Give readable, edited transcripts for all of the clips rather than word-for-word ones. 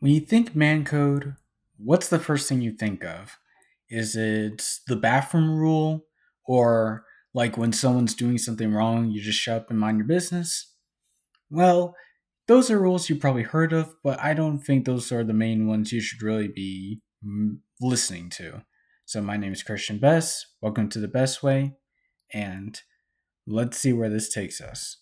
When you think man code, what's the first thing you think of? Is it the bathroom rule? Or like when someone's doing something wrong, you just shut up and mind your business? Well, those are rules you probably heard of, but I don't think those are the main ones you should really be listening to. So, my name is Christian Best. Welcome to the Best Way, and let's see where this takes us.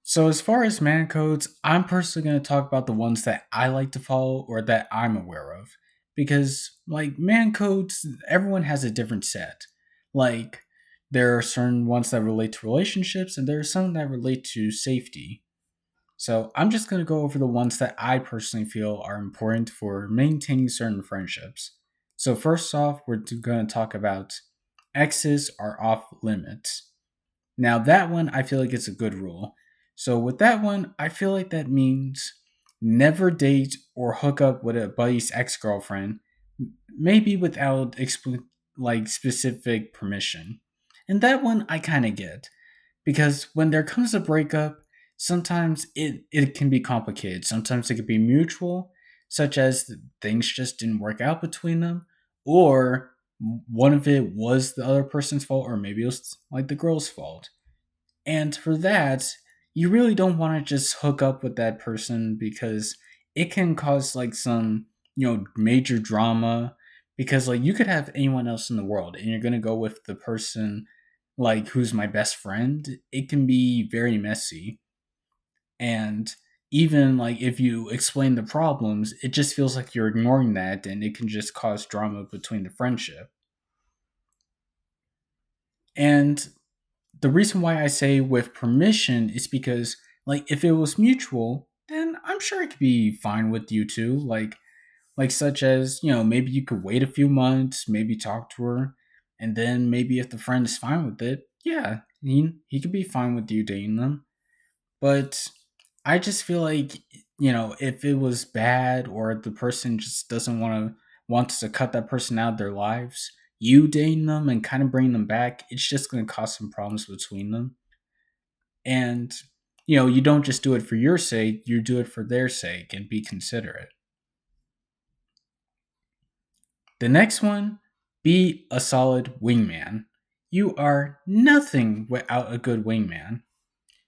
So, as far as man codes, I'm personally going to talk about the ones that I like to follow or that I'm aware of. Because, like, man codes, everyone has a different set. Like, there are certain ones that relate to relationships, and there are some that relate to safety. So, I'm just going to go over the ones that I personally feel are important for maintaining certain friendships. So, first off, we're going to talk about exes are off limits. Now, that one, I feel like it's a good rule. So, with that one, I feel like that means never date or hook up with a buddy's ex girlfriend, maybe without like specific permission. And that one I kind of get because when there comes a breakup, sometimes it can be complicated. Sometimes it could be mutual, such as things just didn't work out between them, or one of it was the other person's fault, or maybe it was like the girl's fault. And for that, you really don't want to just hook up with that person because it can cause like some, major drama because like you could have anyone else in the world and you're going to go with the person like who's my best friend. It can be very messy. And even like if you explain the problems, it just feels like you're ignoring that and it can just cause drama between the friendship. And the reason why I say with permission is because like if it was mutual, then I'm sure it could be fine with you too. Like such as, maybe you could wait a few months, maybe talk to her, and then maybe if the friend is fine with it, yeah, he could be fine with you dating them. But I just feel like, if it was bad or the person just doesn't wants to cut that person out of their lives, you dating them and kind of bringing them back, it's just going to cause some problems between them. And you don't just do it for your sake, you do it for their sake and be considerate. The next one, be a solid wingman. You are nothing without a good wingman.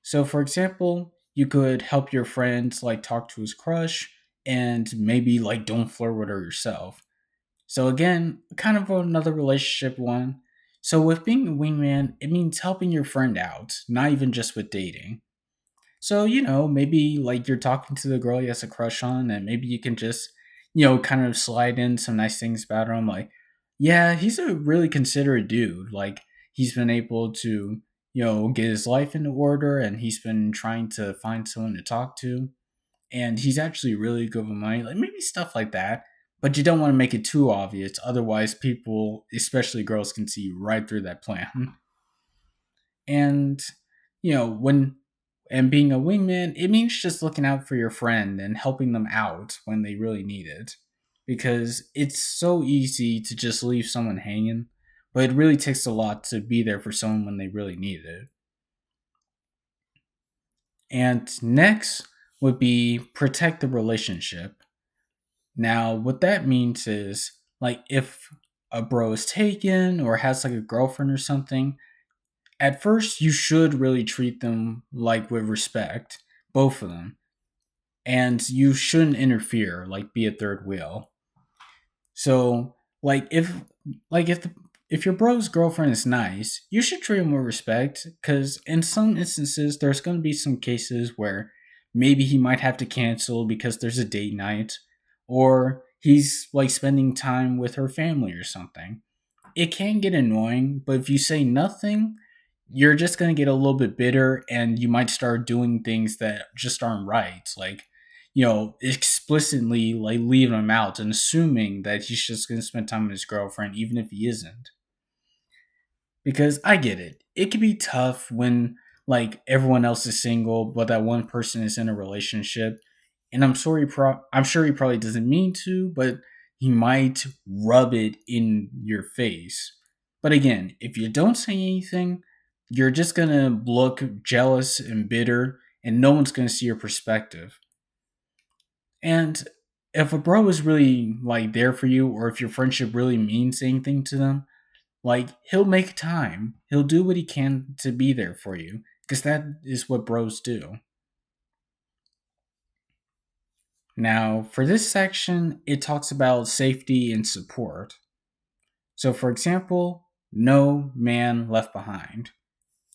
So, for example, you could help your friends like talk to his crush and maybe like don't flirt with her yourself. So, again, kind of another relationship one. So, with being a wingman, it means helping your friend out, not even just with dating. So, maybe like you're talking to the girl he has a crush on, and maybe you can just, kind of slide in some nice things about him. Like, yeah, he's a really considerate dude. Like, he's been able to, get his life into order, and he's been trying to find someone to talk to. And he's actually really good with money. Like, maybe stuff like that. But you don't want to make it too obvious. Otherwise, people, especially girls, can see right through that plan. And when and being a wingman, it means just looking out for your friend and helping them out when they really need it. Because it's so easy to just leave someone hanging, but it really takes a lot to be there for someone when they really need it. And next would be protect the relationship. Now, what that means is like if a bro is taken or has like a girlfriend or something, at first you should really treat them like with respect, both of them, and you shouldn't interfere, like be a third wheel. So like if your bro's girlfriend is nice, you should treat him with respect because in some instances there's going to be some cases where maybe he might have to cancel because there's a date night or he's like spending time with her family or something. It can get annoying, but if you say nothing, you're just going to get a little bit bitter and you might start doing things that just aren't right. Like, explicitly like leaving him out and assuming that he's just going to spend time with his girlfriend, even if he isn't. Because I get it. It can be tough when like everyone else is single, but that one person is in a relationship. And I'm sure he probably doesn't mean to, but he might rub it in your face But again, if you don't say anything, you're just gonna look jealous and bitter, and no one's gonna see your perspective. And if a bro is really like there for you, or if your friendship really means anything to them, like he'll make time. He'll do what he can to be there for you, because that is what bros do. Now, for this section, it talks about safety and support. So, for example, no man left behind.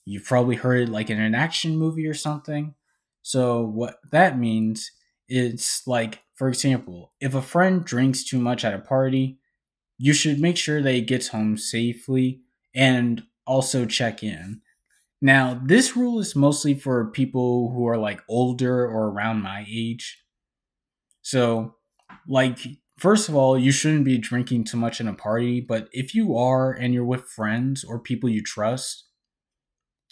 You've probably heard it like in an action movie or something. So, what that means is like, for example, if a friend drinks too much at a party, you should make sure that he gets home safely and also check in. Now, this rule is mostly for people who are like older or around my age. So, like, first of all, you shouldn't be drinking too much in a party, but if you are and you're with friends or people you trust,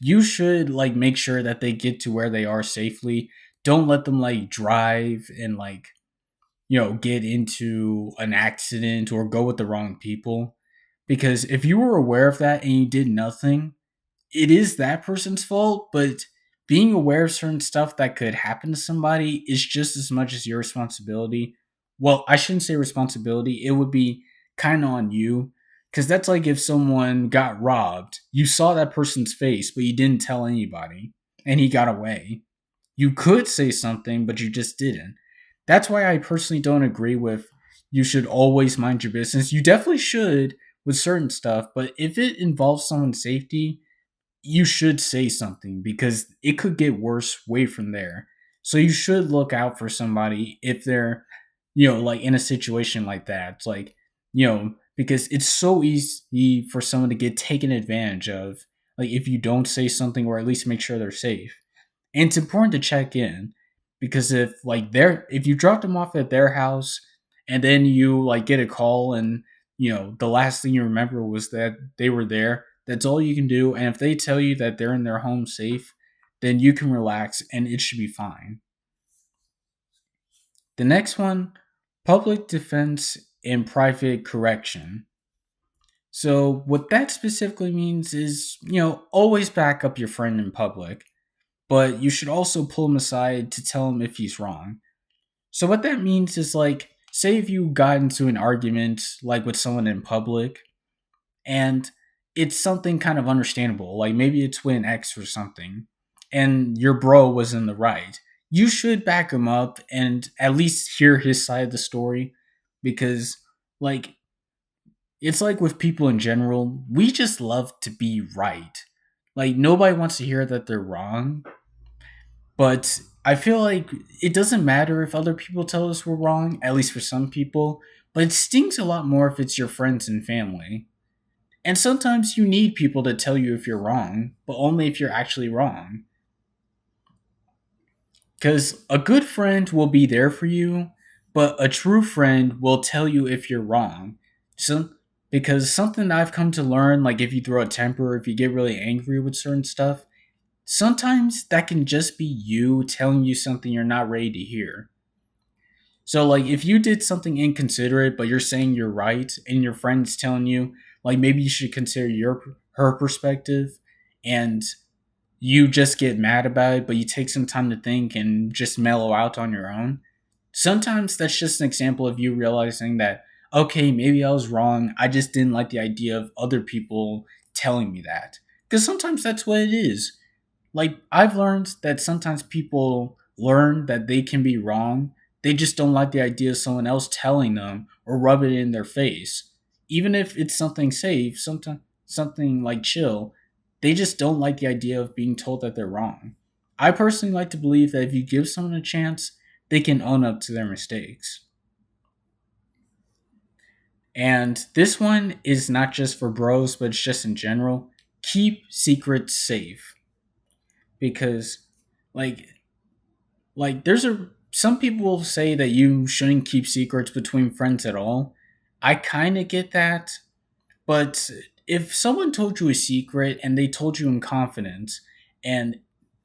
you should like make sure that they get to where they are safely. Don't let them like drive and like, get into an accident or go with the wrong people. Because if you were aware of that and you did nothing, it is that person's fault, but being aware of certain stuff that could happen to somebody is just as much as your responsibility. Well, I shouldn't say responsibility, it would be kind of on you. Because that's like if someone got robbed, you saw that person's face, but you didn't tell anybody, and he got away. You could say something, but you just didn't. That's why I personally don't agree with you should always mind your business. You definitely should with certain stuff, but if it involves someone's safety, you should say something because it could get worse way from there. So you should look out for somebody if they're, like in a situation like that. It's like, because it's so easy for someone to get taken advantage of. Like if you don't say something or at least make sure they're safe. And it's important to check in because if you drop them off at their house and then you like get a call and the last thing you remember was that they were there, that's all you can do. And if they tell you that they're in their home safe, then you can relax and it should be fine. The next one, public defense and private correction. So what that specifically means is, always back up your friend in public, but you should also pull him aside to tell him if he's wrong. So what that means is like, say if you got into an argument like with someone in public, and it's something kind of understandable, like maybe it's with an ex or something, and your bro was in the right. You should back him up and at least hear his side of the story, because like it's like with people in general, we just love to be right. Like nobody wants to hear that they're wrong, but I feel like it doesn't matter if other people tell us we're wrong, at least for some people, but it stings a lot more if it's your friends and family. And sometimes you need people to tell you if you're wrong, but only if you're actually wrong. Because a good friend will be there for you, but a true friend will tell you if you're wrong. So, because something I've come to learn, like if you throw a temper, if you get really angry with certain stuff, sometimes that can just be you telling you something you're not ready to hear. So like if you did something inconsiderate but you're saying you're right and your friend's telling you like maybe you should consider your her perspective, and you just get mad about it but you take some time to think and just mellow out on your own. Sometimes that's just an example of you realizing that okay, maybe I was wrong. I just didn't like the idea of other people telling me that. Cuz sometimes that's what it is. Like I've learned that sometimes people learn that they can be wrong. They just don't like the idea of someone else telling them or rub it in their face. Even if it's something safe, something like chill, they just don't like the idea of being told that they're wrong. I personally like to believe that if you give someone a chance, they can own up to their mistakes. And this one is not just for bros, but it's just in general. Keep secrets safe because like there's a some people will say that you shouldn't keep secrets between friends at all. I kind of get that, but if someone told you a secret and they told you in confidence and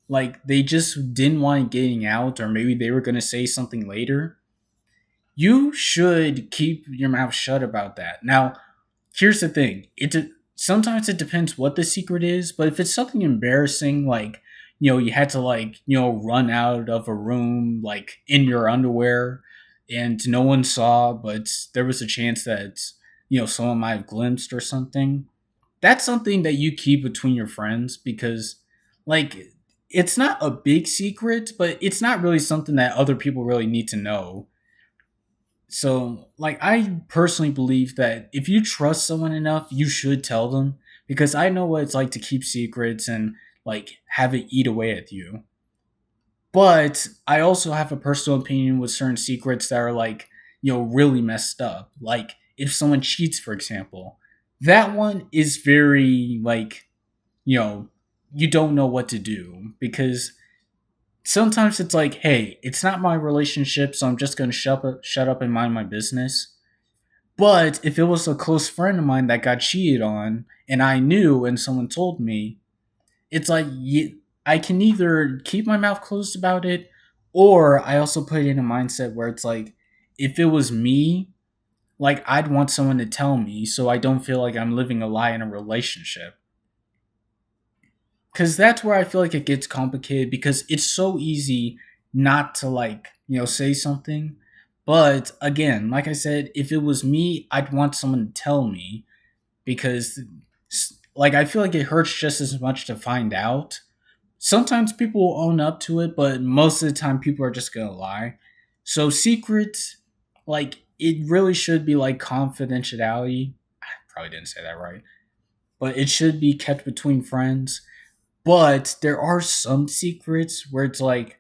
like they just didn't want it getting out or maybe they were going to say something later, you should keep your mouth shut about that. Now, here's the thing. sometimes it depends what the secret is, but if it's something embarrassing, like, you had to, like, run out of a room, like, in your underwear and no one saw, but there was a chance that, someone might have glimpsed or something, that's something that you keep between your friends because, like, it's not a big secret, but it's not really something that other people really need to know. So, like, I personally believe that if you trust someone enough, you should tell them because I know what it's like to keep secrets and, like, have it eat away at you. But I also have a personal opinion with certain secrets that are, like, really messed up. Like, if someone cheats, for example, that one is very, like, you know, you don't know what to do because sometimes it's like, hey, it's not my relationship, so I'm just going to shut up and mind my business. But if it was a close friend of mine that got cheated on and I knew and someone told me, it's like I can either keep my mouth closed about it or I also put it in a mindset where it's like, if it was me, like, I'd want someone to tell me so I don't feel like I'm living a lie in a relationship. Because that's where I feel like it gets complicated because it's so easy not to, like, say something. But again, like I said, if it was me, I'd want someone to tell me because, like, I feel like it hurts just as much to find out. Sometimes people will own up to it, but most of the time people are just gonna lie. So secrets, like, it really should be like confidentiality. I probably didn't say that right, but it should be kept between friends, but there are some secrets where it's like,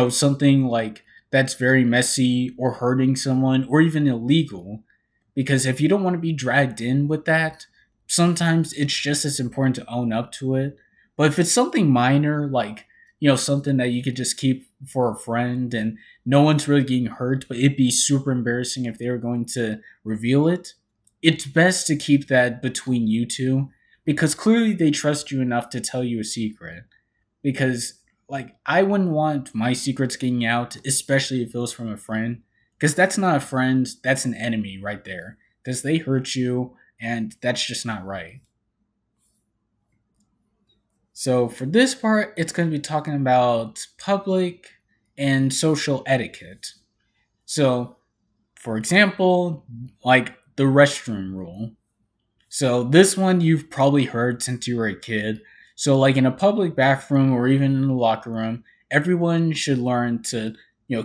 something like that's very messy or hurting someone or even illegal. Because if you don't want to be dragged in with that, sometimes it's just as important to own up to it. But if it's something minor, like, something that you could just keep for a friend and no one's really getting hurt, but it'd be super embarrassing if they were going to reveal it, it's best to keep that between you two because clearly they trust you enough to tell you a secret. Because, like, I wouldn't want my secrets getting out, especially if it was from a friend, because that's not a friend, that's an enemy right there. Because they hurt you, and that's just not right. So for this part, it's going to be talking about public and social etiquette. So, for example, like the restroom rule. So this one you've probably heard since you were a kid. So, like, in a public bathroom or even in the locker room, everyone should learn to,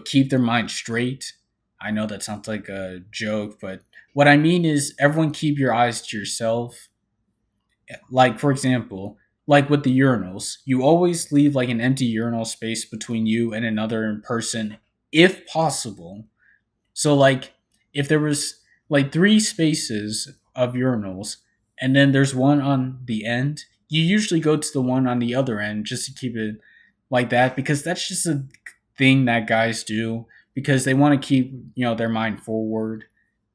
keep their mind straight. I know that sounds like a joke, but what I mean is everyone keep your eyes to yourself. Like, for example, like with the urinals, you always leave like an empty urinal space between you and another person if possible. So, like, if there was like three spaces of urinals and then there's one on the end, you usually go to the one on the other end just to keep it like that because that's just a thing that guys do because they want to keep, their mind forward.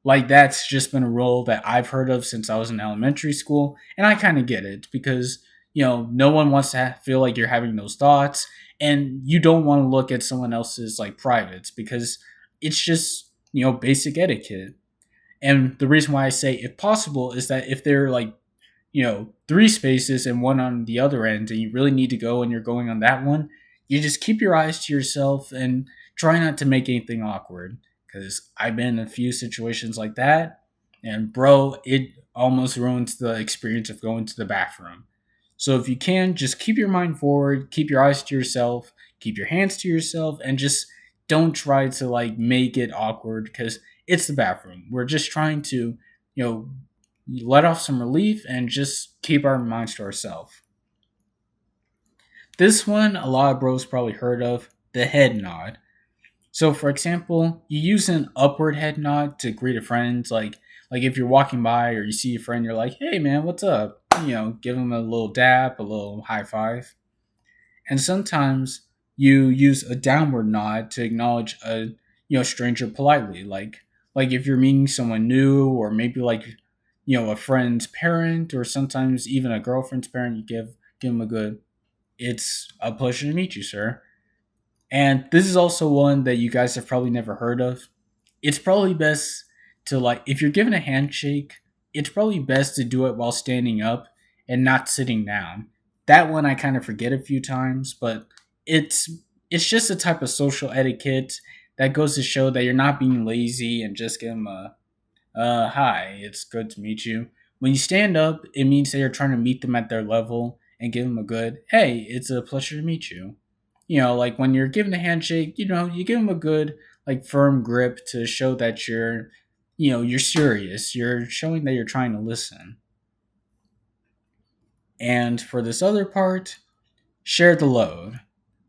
Like, that's just been a rule that I've heard of since I was in elementary school, and I kind of get it because, no one wants to feel like you're having those thoughts, and you don't want to look at someone else's like privates because it's just, basic etiquette. And the reason why I say if possible is that if they're like, three spaces and one on the other end, and you really need to go and you're going on that one, you just keep your eyes to yourself and try not to make anything awkward. Because I've been in a few situations like that, and bro, it almost ruins the experience of going to the bathroom. So if you can, just keep your mind forward, keep your eyes to yourself, keep your hands to yourself, and just don't try to like make it awkward because it's the bathroom. We're just trying to, let off some relief and just keep our minds to ourselves. This one, a lot of bros probably heard of the head nod. So, for example, you use an upward head nod to greet a friend. Like if you're walking by or you see a friend, you're like, "Hey, man, what's up?" Give them a little dap, a little high five. And sometimes you use a downward nod to acknowledge a stranger politely. Like if you're meeting someone new, or maybe like a friend's parent, or sometimes even a girlfriend's parent, you give them a good. It's a pleasure to meet you, sir. And this is also one that you guys have probably never heard of. It's probably best to, like, if you're given a handshake, it's probably best to do it while standing up and not sitting down. That one I kind of forget a few times, but it's it's just a type of social etiquette that goes to show that you're not being lazy and just give them a hi, it's good to meet you. When you stand up, it means that you're trying to meet them at their level and give them a good, hey, it's a pleasure to meet you. You know, like when you're giving a handshake, you know, you give them a good, like, firm grip to show that you're, you're serious. You're showing that you're trying to listen. And for this other part, share the load.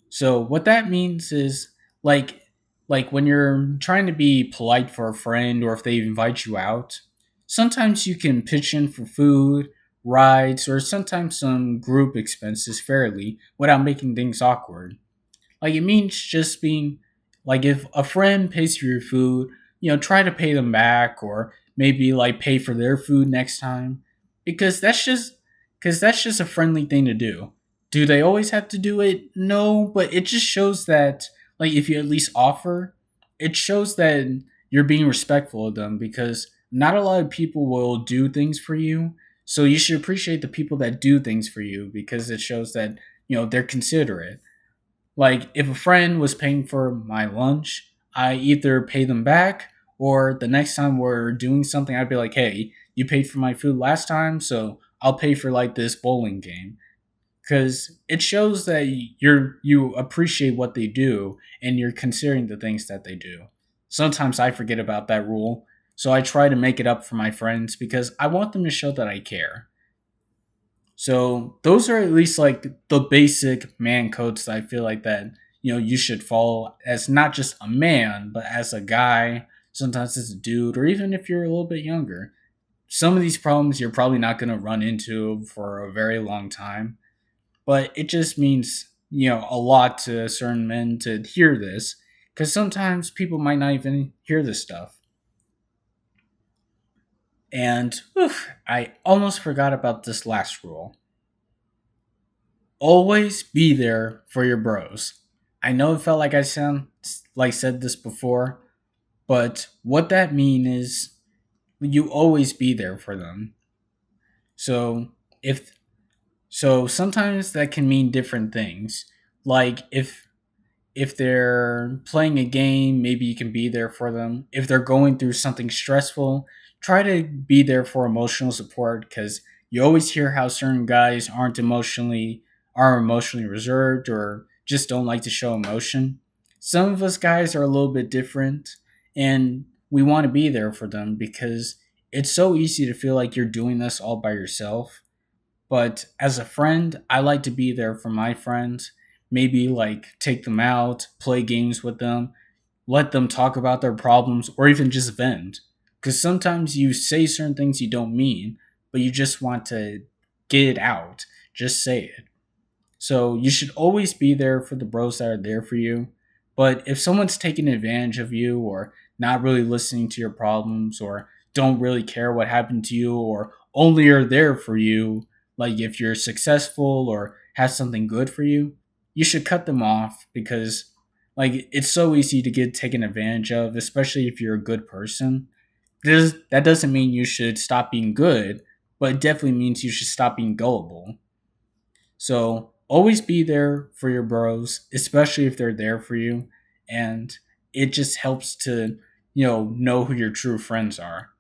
So what that means is like like when you're trying to be polite for a friend or if they invite you out, sometimes you can pitch in for food, rides, or sometimes some group expenses fairly without making things awkward. Like it means just being like if a friend pays for your food, try to pay them back or maybe like pay for their food next time because that's just a friendly thing to do. Do they always have to do it? No, but it just shows that like if you at least offer, it shows that you're being respectful of them because not a lot of people will do things for you. So you should appreciate the people that do things for you because it shows that, they're considerate. Like if a friend was paying for my lunch, I either pay them back or the next time we're doing something, I'd be like, "Hey, you paid for my food last time, so I'll pay for like this bowling game." Because it shows that you appreciate what they do and you're considering the things that they do. Sometimes I forget about that rule, so I try to make it up for my friends because I want them to show that I care. So those are at least like the basic man codes that I feel like that you should follow as not just a man, but as a guy, sometimes as a dude, or even if you're a little bit younger. Some of these problems you're probably not going to run into for a very long time, but it just means a lot to certain men to hear this because sometimes people might not even hear this stuff. And oof, I almost forgot about this last rule. Always be there for your bros. I know it felt like I sound like said this before, but what that mean is you always be there for them. So if sometimes that can mean different things. Like if they're playing a game, maybe you can be there for them. If they're going through something stressful, try to be there for emotional support because you always hear how certain guys are emotionally reserved or just don't like to show emotion. Some of us guys are a little bit different and we want to be there for them because it's so easy to feel like you're doing this all by yourself, but as a friend, I like to be there for my friends. Maybe like take them out, play games with them, let them talk about their problems, or even just vent. Because sometimes you say certain things you don't mean, but you just want to get it out. Just say it. So you should always be there for the bros that are there for you. But if someone's taking advantage of you or not really listening to your problems or don't really care what happened to you or only are there for you, like if you're successful or have something good for you, you should cut them off because like it's so easy to get taken advantage of, especially if you're a good person. That doesn't mean you should stop being good, but it definitely means you should stop being gullible. So always be there for your bros, especially if they're there for you. And it just helps to, know who your true friends are.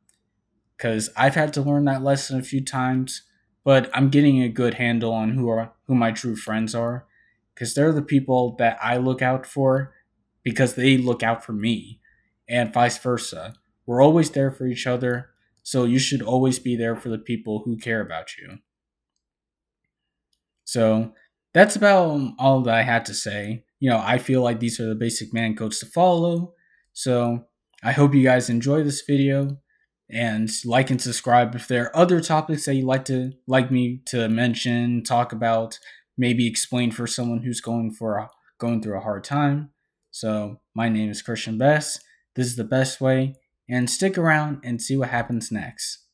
Because I've had to learn that lesson a few times, but I'm getting a good handle on who my true friends are. Because they're the people that I look out for because they look out for me, and vice versa. We're always there for each other, so you should always be there for the people who care about you. So that's about all that I had to say. I feel like these are the basic man codes to follow. So I hope you guys enjoy this video and like and subscribe if there are other topics that you like me to mention, talk about, maybe explain for someone who's going through a hard time. So my name is Christian Best. This is the best way, and stick around and see what happens next.